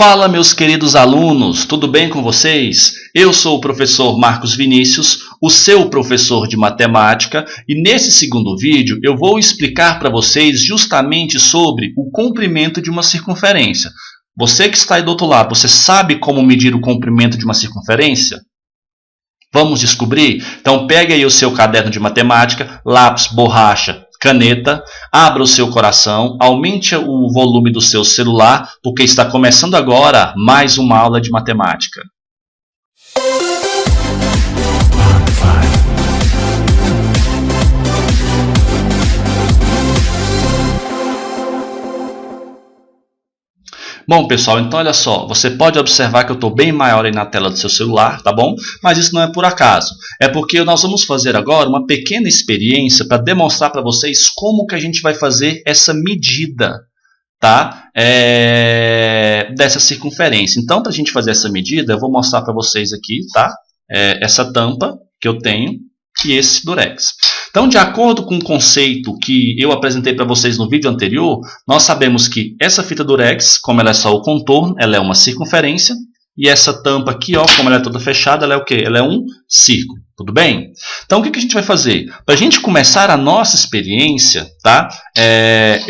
Fala, meus queridos alunos, tudo bem com vocês? Eu sou o professor Marcos Vinícius, o seu professor de matemática, e nesse segundo vídeo eu vou explicar para vocês justamente sobre o comprimento de uma circunferência. Você que está aí do outro lado, você sabe como medir o comprimento de uma circunferência? Vamos descobrir? Então pegue aí o seu caderno de matemática, lápis, borracha, caneta, abra o seu coração, aumente o volume do seu celular, porque está começando agora mais uma aula de matemática. Bom, pessoal, então olha só, você pode observar que eu estou bem maior aí na tela do seu celular, tá bom? Mas isso não é por acaso. É porque nós vamos fazer agora uma pequena experiência para demonstrar para vocês como que a gente vai fazer essa medida, tá? Dessa circunferência. Então, para a gente fazer essa medida, eu vou mostrar para vocês aqui, tá? Essa tampa que eu tenho e esse durex. Então, de acordo com o conceito que eu apresentei para vocês no vídeo anterior, nós sabemos que essa fita durex, como ela é só o contorno, ela é uma circunferência, e essa tampa aqui, ó, como ela é toda fechada, ela é o quê? Ela é um círculo, tudo bem? Então, o que a gente vai fazer? Para a gente começar a nossa experiência, tá?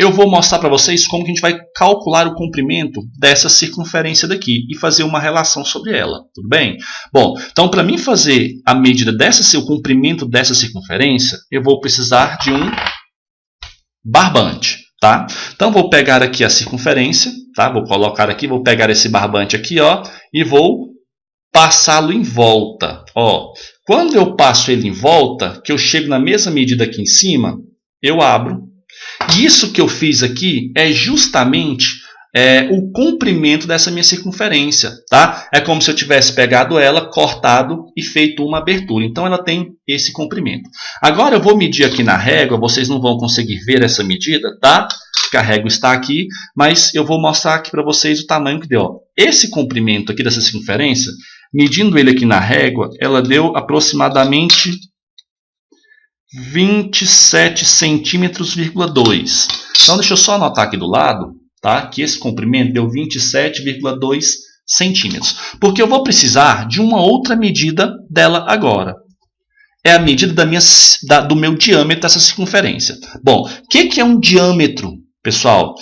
Eu vou mostrar para vocês como que a gente vai calcular o comprimento dessa circunferência daqui e fazer uma relação sobre ela, tudo bem? Bom, então para mim fazer a medida o comprimento dessa circunferência, eu vou precisar de um barbante, tá? Então vou pegar aqui a circunferência, tá? Vou colocar aqui, vou pegar esse barbante aqui, ó, e vou passá-lo em volta, ó. Quando eu passo ele em volta, que eu chego na mesma medida aqui em cima, eu abro. E isso que eu fiz aqui é justamente o comprimento dessa minha circunferência, tá? É como se eu tivesse pegado ela, cortado e feito uma abertura. Então, ela tem esse comprimento. Agora, eu vou medir aqui na régua. Vocês não vão conseguir ver essa medida, tá? Porque a régua está aqui. Mas eu vou mostrar aqui para vocês o tamanho que deu. Esse comprimento aqui dessa circunferência, medindo ele aqui na régua, ela deu aproximadamente 27 centímetros,2. Então, deixa eu só anotar aqui do lado, tá? Que esse comprimento deu 27,2 centímetros. Porque eu vou precisar de uma outra medida dela agora. É a medida do meu diâmetro dessa circunferência. Bom, o que é um diâmetro, pessoal?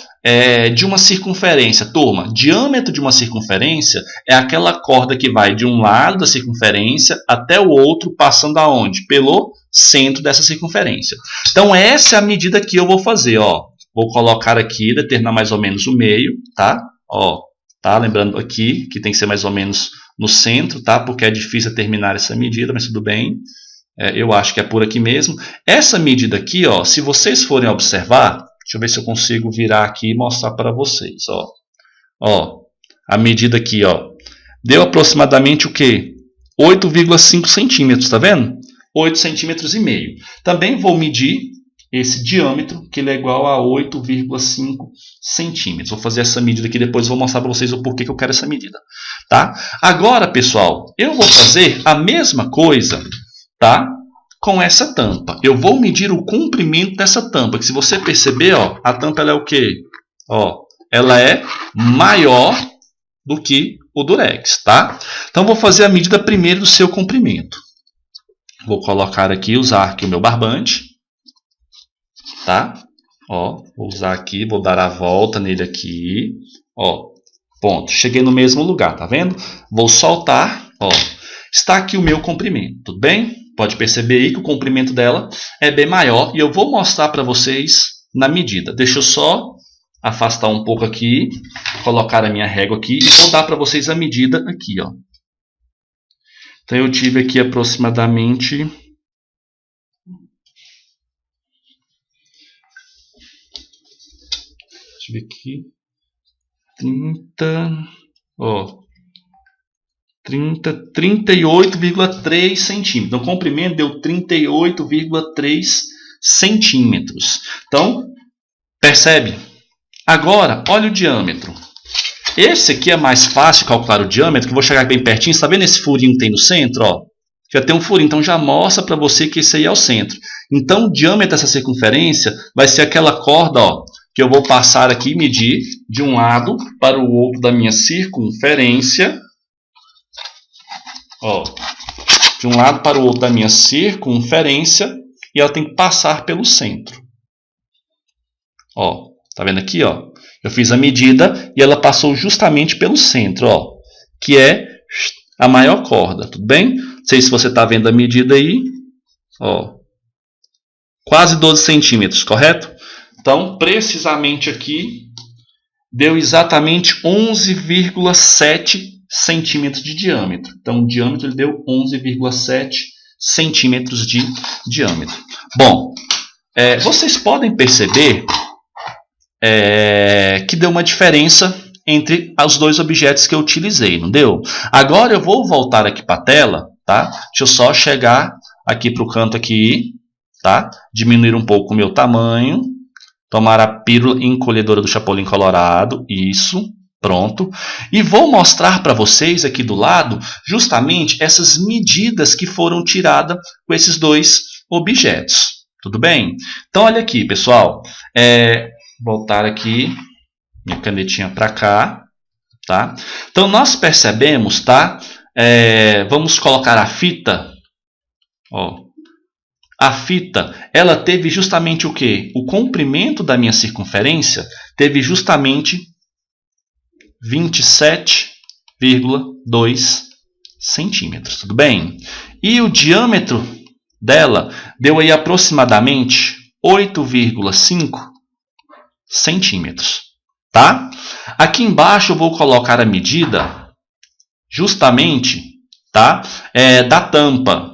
De uma circunferência. Turma, diâmetro de uma circunferência é aquela corda que vai de um lado da circunferência até o outro, passando aonde? Pelo centro dessa circunferência. Então, essa é a medida que eu vou fazer, ó. Vou colocar aqui, determinar mais ou menos o meio, tá? Ó, tá? Lembrando aqui que tem que ser mais ou menos no centro, tá? Porque é difícil terminar essa medida, mas tudo bem. Eu acho que é por aqui mesmo. Essa medida aqui, ó, se vocês forem observar, deixa eu ver se eu consigo virar aqui e mostrar para vocês, ó. Ó, a medida aqui, ó, deu aproximadamente o quê? 8,5 centímetros, tá vendo? 8,5 centímetros. Também vou medir esse diâmetro, que ele é igual a 8,5 centímetros. Vou fazer essa medida aqui, depois vou mostrar para vocês o porquê que eu quero essa medida, tá? Agora, pessoal, eu vou fazer a mesma coisa, tá? Com essa tampa. Eu vou medir o comprimento dessa tampa, que se você perceber, ó, a tampa ela é o quê? Ó, ela é maior do que o durex, tá? Então, vou fazer a medida primeiro do seu comprimento. Vou colocar aqui, usar aqui o meu barbante, tá? Ó, vou usar aqui, vou dar a volta nele aqui, ó, ponto. Cheguei no mesmo lugar, tá vendo? Vou soltar, ó, está aqui o meu comprimento, tudo bem? Pode perceber aí que o comprimento dela é bem maior e eu vou mostrar para vocês na medida. Deixa eu só afastar um pouco aqui, colocar a minha régua aqui e vou dar para vocês a medida aqui, ó. Então, eu tive aqui aproximadamente... Deixa eu ver aqui. 38,3 centímetros. Então, o comprimento deu 38,3 centímetros. Então, percebe? Agora, olha o diâmetro. Esse aqui é mais fácil calcular o diâmetro, que eu vou chegar bem pertinho. Está vendo esse furinho que tem no centro? Ó? Já tem um furinho, então já mostra para você que esse aí é o centro. Então, o diâmetro dessa circunferência vai ser aquela corda, ó, que eu vou passar aqui e medir de um lado para o outro da minha circunferência. Ó, de um lado para o outro da minha circunferência, e ela tem que passar pelo centro. Ó, tá vendo aqui, ó? Eu fiz a medida e ela passou justamente pelo centro, ó, que é a maior corda, tudo bem? Não sei se você está vendo a medida aí, ó, quase 12 centímetros, correto? Então, precisamente aqui, deu exatamente 11,7 centímetros de diâmetro. Então, o diâmetro ele deu 11,7 centímetros de diâmetro. Bom, vocês podem perceber que deu uma diferença entre os dois objetos que eu utilizei, não deu? Agora eu vou voltar aqui para a tela, tá? Deixa eu só chegar aqui para o canto aqui, tá? Diminuir um pouco o meu tamanho. Tomar a pílula encolhedora do Chapolin Colorado. Isso. Pronto. E vou mostrar para vocês aqui do lado justamente essas medidas que foram tiradas com esses dois objetos. Tudo bem? Então, olha aqui, pessoal. Voltar aqui. Minha canetinha para cá. Tá? Então, nós percebemos, tá? Vamos colocar a fita. Ó. A fita, ela teve justamente o quê? O comprimento da minha circunferência teve justamente 27,2 centímetros. Tudo bem? E o diâmetro dela deu aí aproximadamente 8,5 centímetros. Tá? Aqui embaixo eu vou colocar a medida justamente, tá? Da tampa.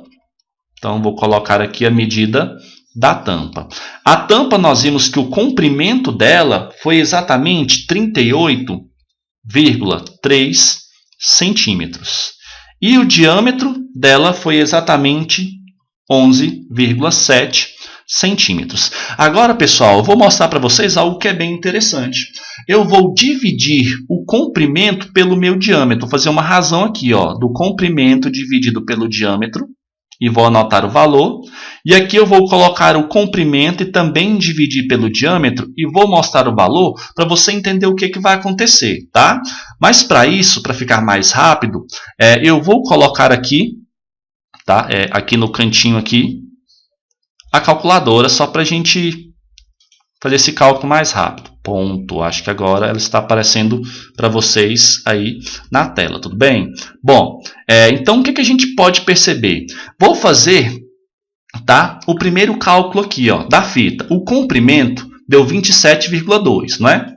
Então, vou colocar aqui a medida da tampa. A tampa, nós vimos que o comprimento dela foi exatamente 38,3 centímetros. E o diâmetro dela foi exatamente 11,7 centímetros. Agora, pessoal, eu vou mostrar para vocês algo que é bem interessante. Eu vou dividir o comprimento pelo meu diâmetro. Vou fazer uma razão aqui, ó, do comprimento dividido pelo diâmetro. E vou anotar o valor. E aqui eu vou colocar o comprimento e também dividir pelo diâmetro. E vou mostrar o valor para você entender o que vai acontecer. Tá? Mas para isso, para ficar mais rápido, eu vou colocar aqui, tá? Aqui no cantinho aqui, a calculadora, só para a gente fazer esse cálculo mais rápido. Ponto. Acho que agora ela está aparecendo para vocês aí na tela, tudo bem? Bom, então o que a gente pode perceber? Vou fazer, tá, o primeiro cálculo aqui, ó, da fita. O comprimento deu 27,2, não é?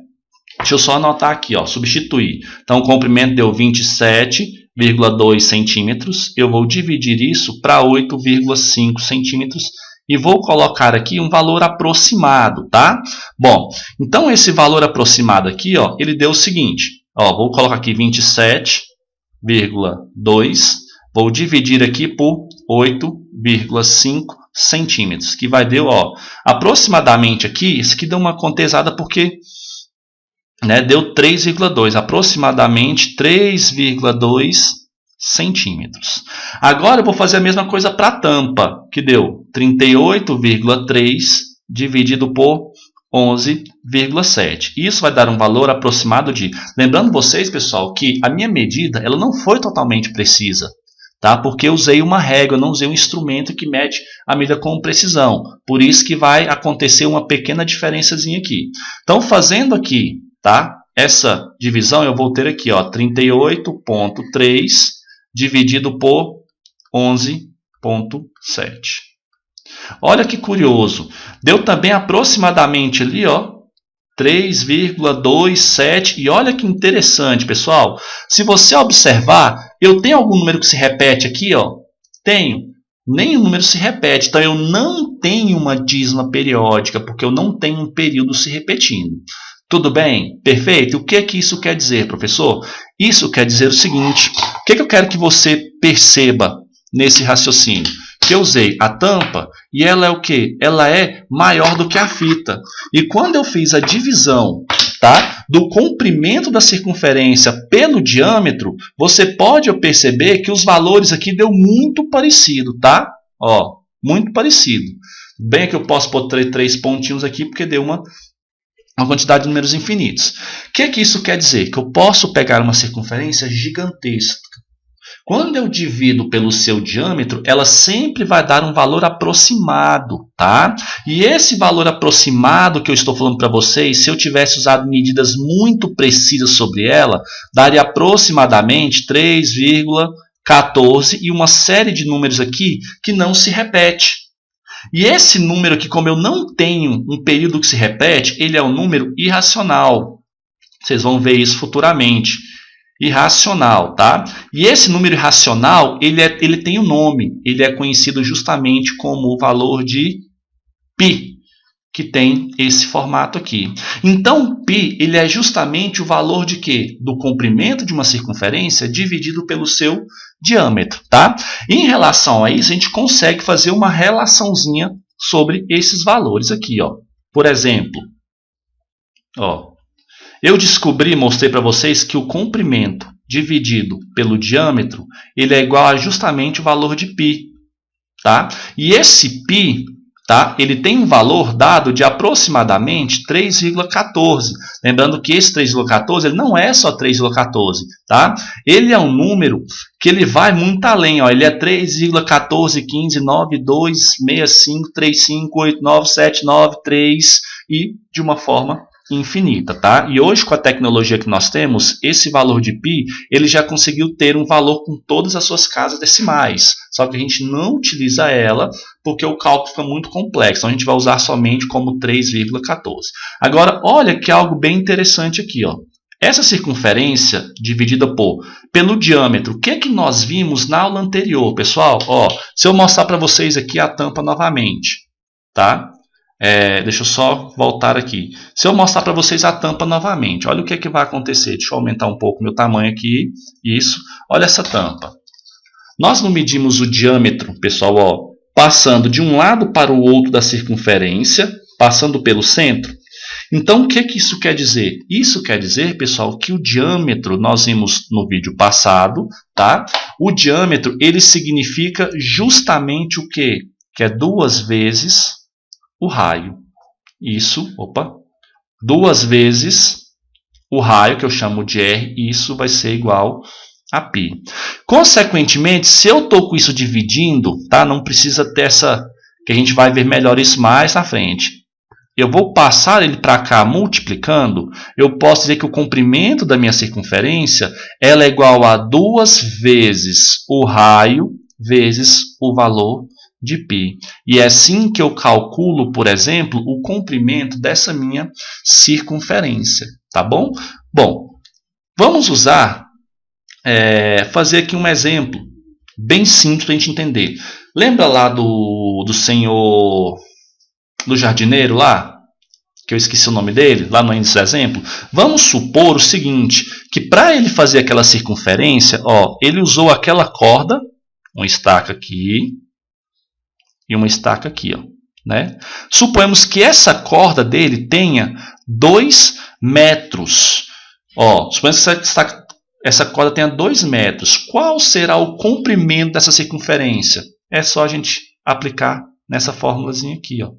Deixa eu só anotar aqui, ó, substituir. Então o comprimento deu 27,2 centímetros. Eu vou dividir isso para 8,5 centímetros. E vou colocar aqui um valor aproximado, tá? Bom, então esse valor aproximado aqui, ó, ele deu o seguinte. Ó, vou colocar aqui 27,2. Vou dividir aqui por 8,5 centímetros. Que vai dar, ó, aproximadamente aqui, isso aqui deu uma contestada porque, né, deu 3,2. Aproximadamente 3,2 centímetros. Agora eu vou fazer a mesma coisa para a tampa, que deu 38,3 dividido por 11,7. Isso vai dar um valor aproximado de... Lembrando vocês, pessoal, que a minha medida ela não foi totalmente precisa, tá? Porque eu usei uma régua, eu não usei um instrumento que mede a medida com precisão. Por isso que vai acontecer uma pequena diferençazinha aqui. Então, fazendo aqui, tá, essa divisão, eu vou ter aqui, ó, 38,3 dividido por 11,7. Olha que curioso. Deu também aproximadamente ali, ó, 3,27. E olha que interessante, pessoal. Se você observar, eu tenho algum número que se repete aqui, ó? Tenho. Nenhum número se repete. Então, eu não tenho uma dízima periódica, porque eu não tenho um período se repetindo. Tudo bem? Perfeito? O que isso quer dizer, professor? Isso quer dizer o seguinte. O que eu quero que você perceba nesse raciocínio? Que eu usei a tampa e ela é o quê? Ela é maior do que a fita. E quando eu fiz a divisão, tá, do comprimento da circunferência pelo diâmetro, você pode perceber que os valores aqui deu muito parecido, tá? Ó, muito parecido. Bem que eu posso pôr 3 pontinhos aqui porque deu uma uma quantidade de números infinitos. O que isso quer dizer? Que eu posso pegar uma circunferência gigantesca. Quando eu divido pelo seu diâmetro, ela sempre vai dar um valor aproximado, tá? E esse valor aproximado que eu estou falando para vocês, se eu tivesse usado medidas muito precisas sobre ela, daria aproximadamente 3,14 e uma série de números aqui que não se repete. E esse número aqui, como eu não tenho um período que se repete, ele é um número irracional. Vocês vão ver isso futuramente. Irracional, tá? E esse número irracional, ele tem um nome. Ele é conhecido justamente como o valor de π, que tem esse formato aqui. Então, π, ele é justamente o valor de quê? Do comprimento de uma circunferência dividido pelo seu diâmetro, tá? Em relação a isso, a gente consegue fazer uma relaçãozinha sobre esses valores aqui, ó. Por exemplo, ó, eu descobri, mostrei para vocês que o comprimento dividido pelo diâmetro, ele é igual a justamente o valor de π, tá? E esse π, tá, ele tem um valor dado de aproximadamente 3,14. Lembrando que esse 3,14 ele não é só 3,14, tá? Ele é um número que ele vai muito além, ó. Ele é 3,1415926535897993 e de uma forma infinita, tá? E hoje, com a tecnologia que nós temos, esse valor de π, ele já conseguiu ter um valor com todas as suas casas decimais. Só que a gente não utiliza ela porque o cálculo fica muito complexo. Então, a gente vai usar somente como 3,14. Agora, olha que algo bem interessante aqui, ó. Essa circunferência dividida pelo diâmetro, o que é que nós vimos na aula anterior, pessoal? Ó, se eu mostrar para vocês aqui a tampa novamente, tá? Deixa eu só voltar aqui. Se eu mostrar para vocês a tampa novamente, olha o que vai acontecer. Deixa eu aumentar um pouco meu tamanho aqui. Isso. Olha essa tampa. Nós não medimos o diâmetro, pessoal, ó, passando de um lado para o outro da circunferência, passando pelo centro. Então, o que isso quer dizer? Isso quer dizer, pessoal, que o diâmetro, nós vimos no vídeo passado, tá? O diâmetro, ele significa justamente o quê? Que é 2 vezes o raio. Isso, 2 vezes o raio, que eu chamo de R, isso vai ser igual a π. Consequentemente, se eu estou com isso dividindo, tá? Não precisa ter essa, que a gente vai ver melhor isso mais na frente. Eu vou passar ele para cá multiplicando, eu posso dizer que o comprimento da minha circunferência ela é igual a 2 vezes o raio vezes o valor de π. E é assim que eu calculo, por exemplo, o comprimento dessa minha circunferência. Tá bom? Bom, vamos fazer aqui um exemplo bem simples para a gente entender. Lembra lá do senhor, do jardineiro lá? Que eu esqueci o nome dele, lá no índice do exemplo. Vamos supor o seguinte, que para ele fazer aquela circunferência, ó, ele usou aquela corda, uma estaca aqui, e uma estaca aqui, ó, né? Suponhamos que essa corda dele tenha 2 metros. Ó, suponhamos que essa corda tenha 2 metros. Qual será o comprimento dessa circunferência? É só a gente aplicar nessa formulazinha aqui, ó.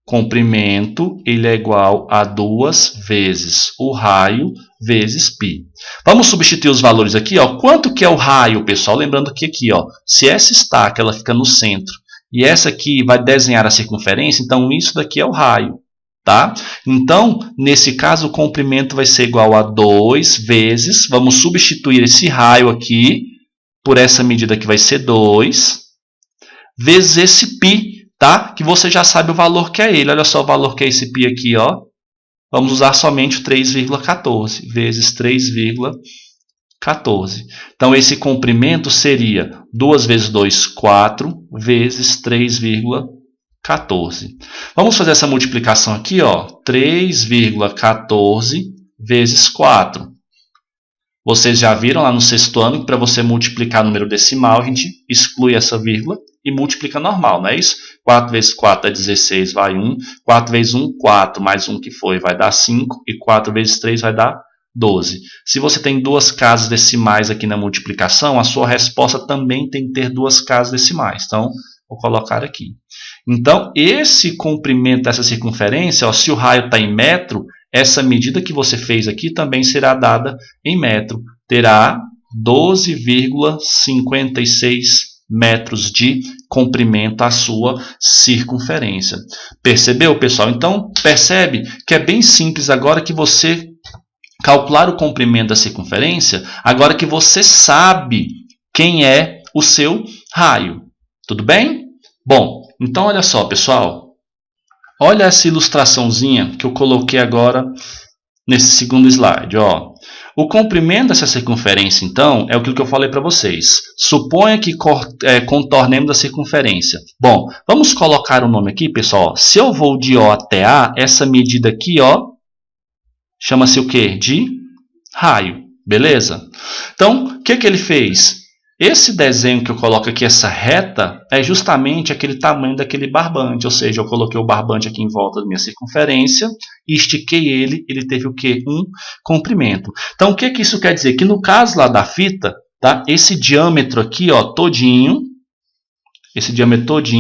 Comprimento ele é igual a 2 vezes o raio vezes π. Vamos substituir os valores aqui, ó. Quanto que é o raio, pessoal? Lembrando que aqui, ó, se essa estaca ela fica no centro e essa aqui vai desenhar a circunferência, então isso daqui é o raio, tá? Então, nesse caso, o comprimento vai ser igual a 2 vezes, vamos substituir esse raio aqui por essa medida que vai ser 2, vezes esse π, tá? Que você já sabe o valor que é ele. Olha só o valor que é esse π aqui, ó. Vamos usar somente o 3,14 vezes 3,14. Então, esse comprimento seria 2 vezes 2, 4, vezes 3,14. Vamos fazer essa multiplicação aqui, ó. 3,14 vezes 4. Vocês já viram lá no sexto ano que para você multiplicar número decimal, a gente exclui essa vírgula e multiplica normal, não é isso? 4 vezes 4 é 16, vai 1. 4 vezes 1, 4, mais 1 que foi, vai dar 5. E 4 vezes 3 vai dar 12. Se você tem 2 casas decimais aqui na multiplicação, a sua resposta também tem que ter 2 casas decimais. Então, vou colocar aqui. Então, esse comprimento dessa circunferência, ó, se o raio está em metro, essa medida que você fez aqui também será dada em metro. Terá 12,56 metros de comprimento a sua circunferência. Percebeu, pessoal? Então, percebe que é bem simples agora que você calcular o comprimento da circunferência, agora que você sabe quem é o seu raio. Tudo bem? Bom, então olha só, pessoal. Olha essa ilustraçãozinha que eu coloquei agora nesse segundo slide. Ó. O comprimento dessa circunferência, então, é aquilo que eu falei para vocês. Suponha que contornemos a circunferência. Bom, vamos colocar o nome aqui, pessoal. Se eu vou de O até A, essa medida aqui, ó, chama-se o quê? De raio. Beleza? Então, o que ele fez? Esse desenho que eu coloco aqui, essa reta, é justamente aquele tamanho daquele barbante. Ou seja, eu coloquei o barbante aqui em volta da minha circunferência e estiquei ele. Ele teve o quê? Um comprimento. Então, o que isso quer dizer? Que no caso lá da fita, tá? Esse diâmetro aqui, ó, todinho,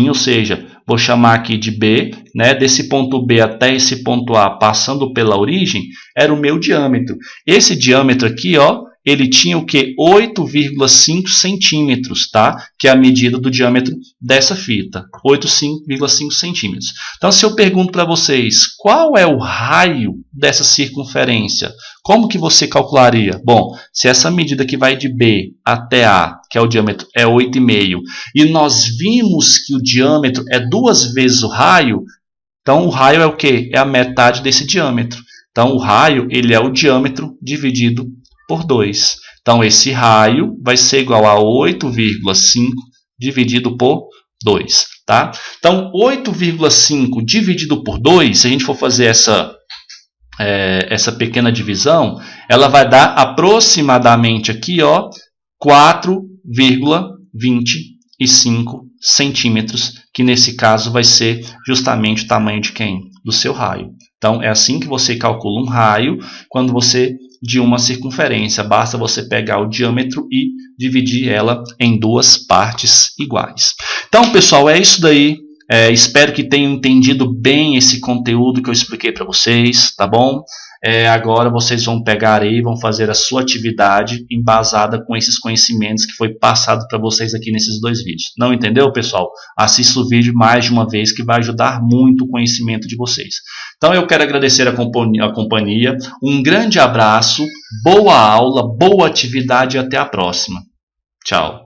ou seja, vou chamar aqui de B, né? Desse ponto B até esse ponto A, passando pela origem, era o meu diâmetro. Esse diâmetro aqui, ó, ele tinha o que? 8,5 centímetros, tá? Que é a medida do diâmetro dessa fita. 8,5 centímetros. Então, se eu pergunto para vocês, qual é o raio dessa circunferência? Como que você calcularia? Bom, se essa medida que vai de B até A, que é o diâmetro, é 8,5, e nós vimos que o diâmetro é 2 vezes o raio, então o raio é o quê? É a metade desse diâmetro. Então, o raio ele é o diâmetro dividido por 2. Então, esse raio vai ser igual a 8,5 dividido por 2. Tá? Então, 8,5 dividido por 2, se a gente for fazer essa pequena divisão, ela vai dar aproximadamente aqui, ó, 4,25 centímetros, que nesse caso vai ser justamente o tamanho de quem? Do seu raio. Então, é assim que você calcula um raio quando você de uma circunferência. Basta você pegar o diâmetro e dividir ela em 2 partes iguais. Então, pessoal, é isso daí. Espero que tenham entendido bem esse conteúdo que eu expliquei para vocês, tá bom? Agora vocês vão pegar aí e vão fazer a sua atividade embasada com esses conhecimentos que foi passado para vocês aqui nesses 2 vídeos. Não entendeu, pessoal? Assista o vídeo mais de uma vez que vai ajudar muito o conhecimento de vocês. Então eu quero agradecer a companhia. Um grande abraço, boa aula, boa atividade e até a próxima. Tchau.